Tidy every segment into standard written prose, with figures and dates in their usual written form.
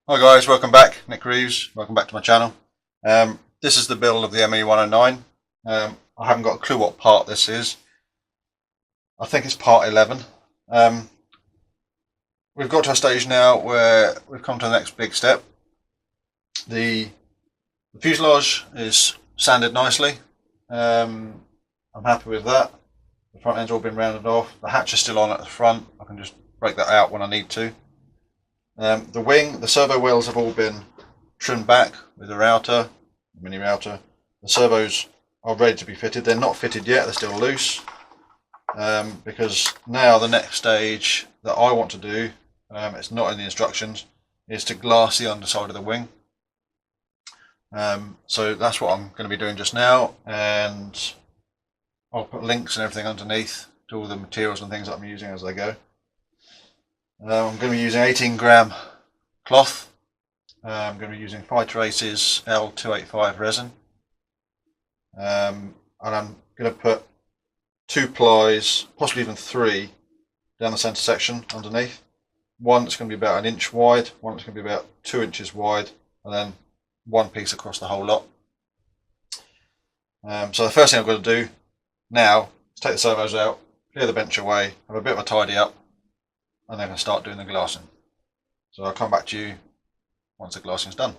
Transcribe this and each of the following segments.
Hi guys, welcome back. Nick Reeves, welcome back to my channel. This is the build of the ME109. I haven't got a clue what part this is. I think it's part 11. We've got to a stage now where we've come to the next big step. The fuselage is sanded nicely. I'm happy with that. The front end's all been rounded off. The hatch is still on at the front. I can just break that out when I need to. The wing, the servo wheels have all been trimmed back with a router, mini router. The servos are ready to be fitted. They're not fitted yet, they're still loose. Because now the next stage that I want to do, it's not in the instructions, is to glass the underside of the wing. So that's what I'm going to be doing just now, and I'll put links and everything underneath to all the materials and things that I'm using as I go. I'm going to be using 18-gram cloth. I'm going to be using FighterAces L285 resin. And I'm going to put 2 plies, possibly even 3, down the centre section underneath. One that's going to be about 1 inch wide, one that's going to be about 2 inches wide, and then 1 piece across the whole lot. So the first thing I've got to do now is take the servos out, clear the bench away, have a bit of a tidy up, and then I start doing the glassing. So I'll come back to you once the glassing is done.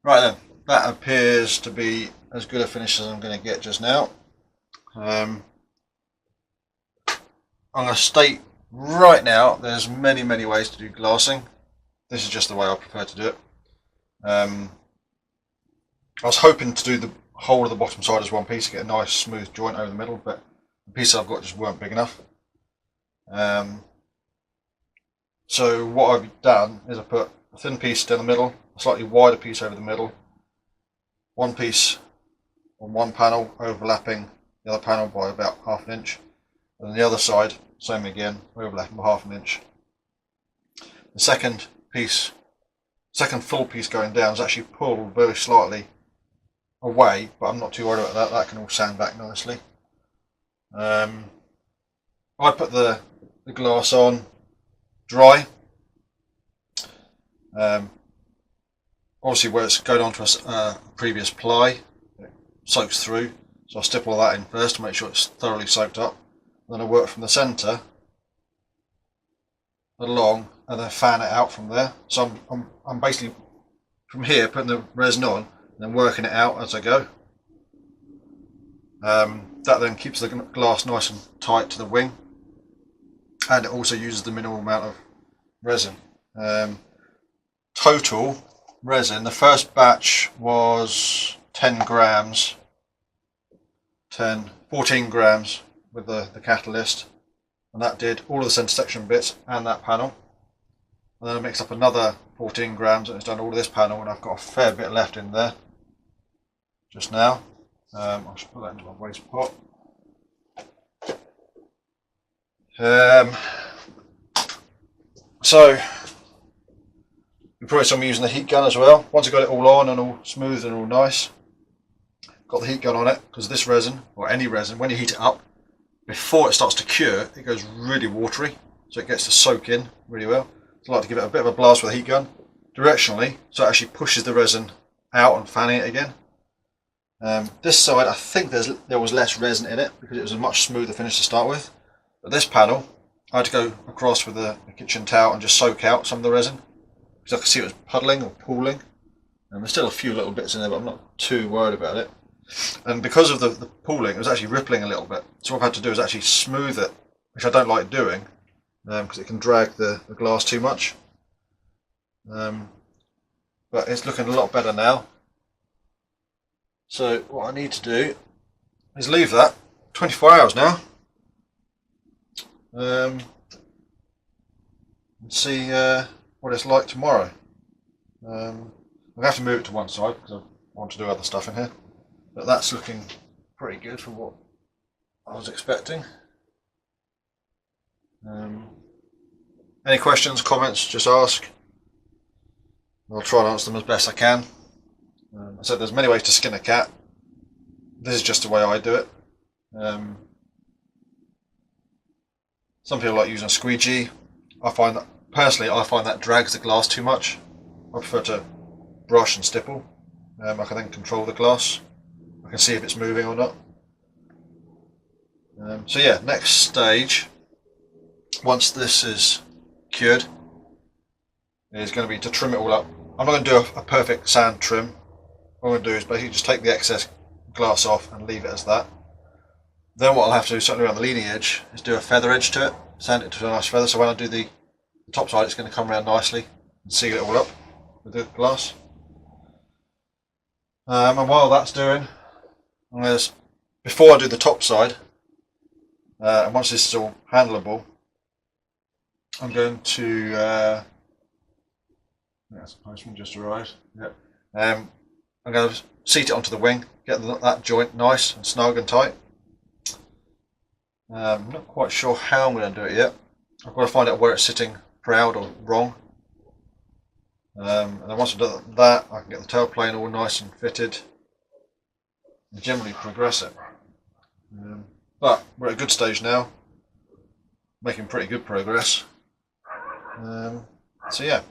Right then, that appears to be as good a finish as I'm going to get just now. I'm going to state right now, there's many ways to do glassing. This is just the way I prefer to do it. I was hoping to do the whole of the bottom side as one piece to get a nice smooth joint over the middle, but the pieces I've got just weren't big enough. So what I've done is I put a thin piece down the middle, a slightly wider piece over the middle, one piece on one panel overlapping the other panel by about 1/2 inch, and then the other side, same again, overlapping by 1/2 inch. The second full piece going down is actually pulled very slightly away, but I'm not too worried about that. That can all sand back nicely. I put the glass on dry. Obviously where it's going on to a previous ply, it soaks through, so I'll stipple that in first to make sure it's thoroughly soaked up. Then I work from the centre along and then fan it out from there. So I'm basically from here putting the resin on and then working it out as I go. That then keeps the glass nice and tight to the wing, and it also uses the minimal amount of resin. Total resin, the first batch was 14 grams with the catalyst, and that did all of the centre section bits and that panel. And then I mixed up another 14 grams and it's done all of this panel, and I've got a fair bit left in there just now. I should put that into my waste pot. So you probably saw me using the heat gun as well. Once I got it all on and all smooth and all nice, got the heat gun on it, because this resin, or any resin, when you heat it up, before it starts to cure, it goes really watery, so it gets to soak in really well. So I like to give it a bit of a blast with a heat gun, directionally, so it actually pushes the resin out and fanning it again. This side, I think there was less resin in it, because it was a much smoother finish to start with. But this panel, I had to go across with a kitchen towel and just soak out some of the resin, because I could see it was puddling or pooling. And there's still a few little bits in there, but I'm not too worried about it. And because of the pooling, it was actually rippling a little bit. So what I've had to do is actually smooth it, which I don't like doing, because it can drag the glass too much. But it's looking a lot better now. So what I need to do is leave that 24 hours now. And see what it's like tomorrow. I'm going to have to move it to one side because I want to do other stuff in here. But that's looking pretty good for what I was expecting. Any questions, comments, just ask. I'll try and answer them as best I can. I said there's many ways to skin a cat. This is just the way I do it. Some people like using a squeegee. Personally, I find that drags the glass too much. I prefer to brush and stipple. I can then control the glass. I can see if it's moving or not. So yeah, next stage, once this is cured, is going to be to trim it all up. I'm not going to do a perfect sand trim. What I'm going to do is basically just take the excess glass off and leave it as that. Then what I'll have to do, certainly around the leading edge, is do a feather edge to it, sand it to a nice feather, so when I do the top side it's going to come around nicely and seal it all up with the glass. And while that's doing, before I do the top side, and once this is all handleable, I'm going to that's the postman just arrived. Yep. I'm going to seat it onto the wing, get that joint nice and snug and tight. I'm not quite sure how I'm going to do it yet. I've got to find out where it's sitting proud or wrong. And then once I've done that, I can get the tail plane all nice and fitted and generally progress it. But we're at a good stage now, making pretty good progress. So yeah,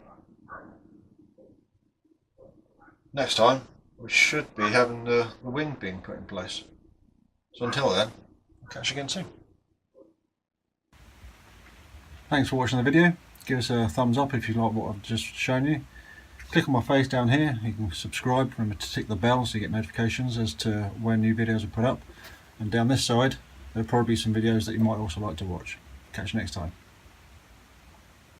next time we should be having the wing being put in place. So until then, I'll catch you again soon. Thanks for watching the video. Give us a thumbs up if you like what I've just shown you. Click on my face down here. You can subscribe. Remember to tick the bell so you get notifications as to when new videos are put up. And down this side, there'll probably be some videos that you might also like to watch. Catch you next time.